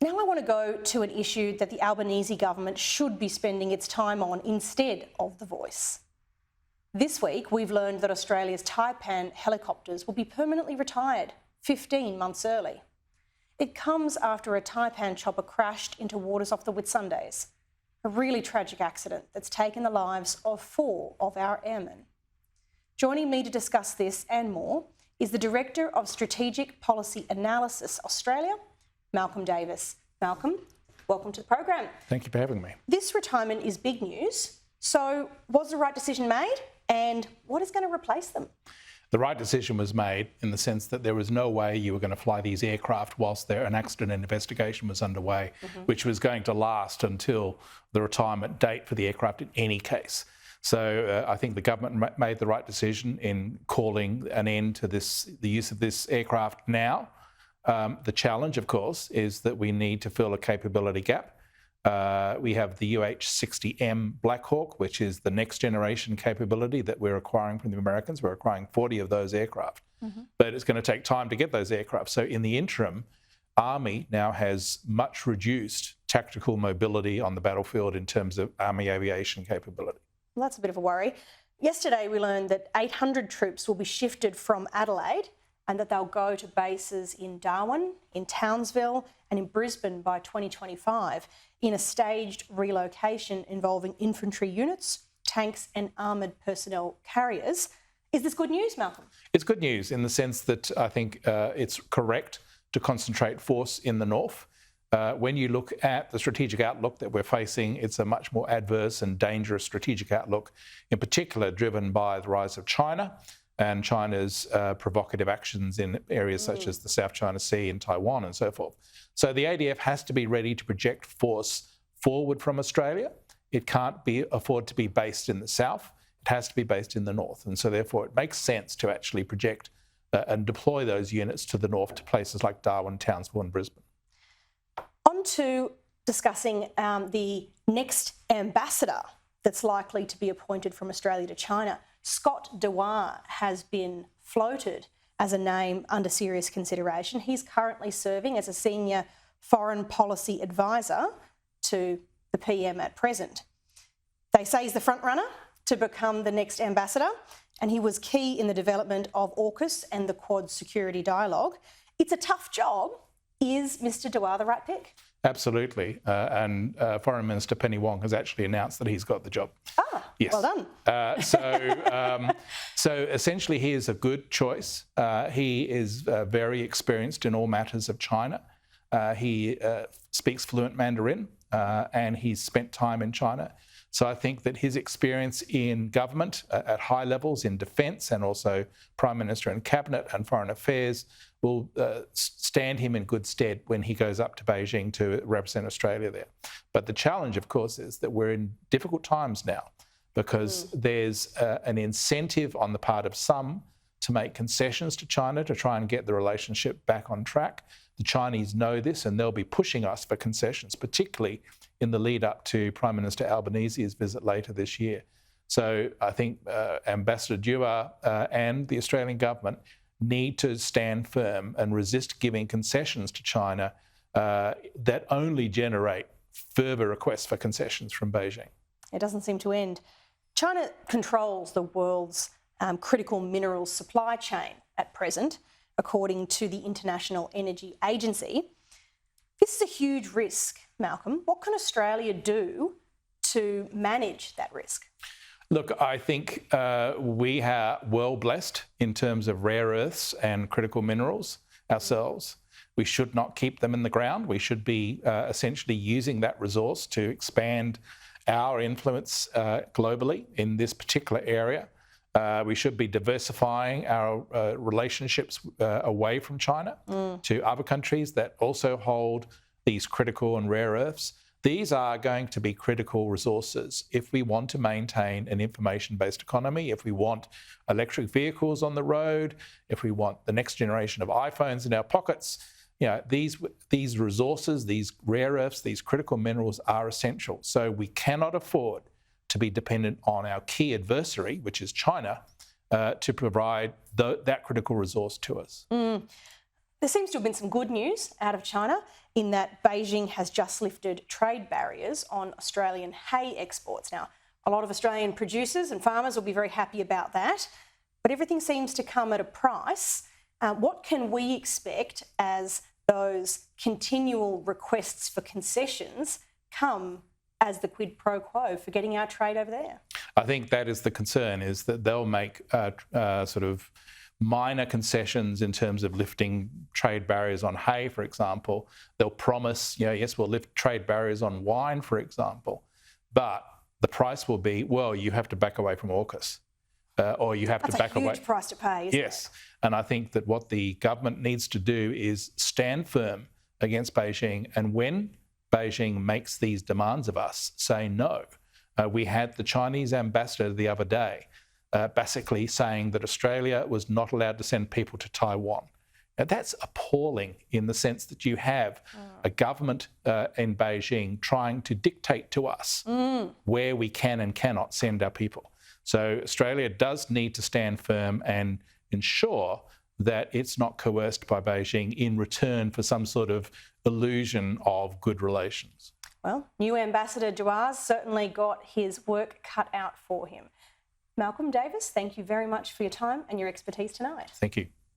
Now I want to go to an issue that the Albanese government should be spending its time on instead of The Voice. This week, we've learned that Australia's Taipan helicopters will be permanently retired 15 months early. It comes after a Taipan chopper crashed into waters off the Whitsundays, a really tragic accident that's taken the lives of 4 of our airmen. Joining me to discuss this and more is the Director of Strategic Policy Analysis Australia, Malcolm Davis. Malcolm, welcome to the program. Thank you for having me. This retirement is big news. So was the right decision made, and what is going to replace them? The right decision was made in the sense that there was no way you were going to fly these aircraft whilst an accident investigation was underway, which was going to last until the retirement date for the aircraft in any case. So I think the government made the right decision in calling an end to the use of this aircraft now. The challenge, of course, is that we need to fill a capability gap. We have the UH-60M Black Hawk, which is the next generation capability that we're acquiring from the Americans. We're acquiring 40 of those aircraft, but it's going to take time to get those aircraft. So in the interim, Army now has much reduced tactical mobility on the battlefield in terms of Army aviation capability. Well, that's a bit of a worry. Yesterday, we learned that 800 troops will be shifted from Adelaide and that they'll go to bases in Darwin, in Townsville and in Brisbane by 2025 in a staged relocation involving infantry units, tanks and armoured personnel carriers. Is this good news, Malcolm? It's good news in the sense that I think it's correct to concentrate force in the north. When you look at the strategic outlook that we're facing, it's a much more adverse and dangerous strategic outlook, in particular driven by the rise of China and China's provocative actions in areas such as the South China Sea and Taiwan and so forth. So the ADF has to be ready to project force forward from Australia. It can't afford to be based in the south. It has to be based in the north. And so therefore it makes sense to actually project and deploy those units to the north to places like Darwin, Townsville and Brisbane. On to discussing the next ambassador that's likely to be appointed from Australia to China. Scott Dewar has been floated as a name under serious consideration. He's currently serving as a senior foreign policy advisor to the PM at present. They say he's the front runner to become the next ambassador, and he was key in the development of AUKUS and the Quad security dialogue. It's a tough job. Is Mr Dewar the right pick? Absolutely. And Foreign Minister Penny Wong has actually announced that he's got the job. Ah, yes. Well done. So essentially he is a good choice. He is very experienced in all matters of China. He speaks fluent Mandarin and he's spent time in China. So I think that his experience in government at high levels, in defence and also Prime Minister and Cabinet and Foreign Affairs will stand him in good stead when he goes up to Beijing to represent Australia there. But the challenge, of course, is that we're in difficult times now because there's an incentive on the part of some to make concessions to China to try and get the relationship back on track. The Chinese know this and they'll be pushing us for concessions, particularly in the lead up to Prime Minister Albanese's visit later this year. So I think Ambassador Dewar and the Australian government need to stand firm and resist giving concessions to China that only generate further requests for concessions from Beijing. It doesn't seem to end. China controls the world's critical minerals supply chain at present, according to the International Energy Agency. This is a huge risk, Malcolm. What can Australia do to manage that risk? Look, I think we are well blessed in terms of rare earths and critical minerals ourselves. We should not keep them in the ground. We should be essentially using that resource to expand our influence globally in this particular area. We should be diversifying our relationships away from China to other countries that also hold these critical and rare earths. These are going to be critical resources if we want to maintain an information-based economy, if we want electric vehicles on the road, if we want the next generation of iPhones in our pockets. You know, these resources, these rare earths, these critical minerals are essential. So we cannot afford to be dependent on our key adversary, which is China, to provide that critical resource to us. There seems to have been some good news out of China in that Beijing has just lifted trade barriers on Australian hay exports. Now, a lot of Australian producers and farmers will be very happy about that, but everything seems to come at a price. What can we expect as those continual requests for concessions come as the quid pro quo for getting our trade over there? I think that is the concern, is that they'll make sort of minor concessions in terms of lifting trade barriers on hay, for example. They'll promise, yes, we'll lift trade barriers on wine, for example, but the price will be, well, you have to back away from AUKUS. Or you have to back away. That's a huge price to pay, isn't it? And I think that what the government needs to do is stand firm against Beijing, and when Beijing makes these demands of us, say no. We had the Chinese ambassador the other day basically saying that Australia was not allowed to send people to Taiwan. Now, that's appalling in the sense that you have a government in Beijing trying to dictate to us where we can and cannot send our people. So Australia does need to stand firm and ensure that it's not coerced by Beijing in return for some sort of illusion of good relations. Well, new Ambassador Duaz certainly got his work cut out for him. Malcolm Davis, thank you very much for your time and your expertise tonight. Thank you.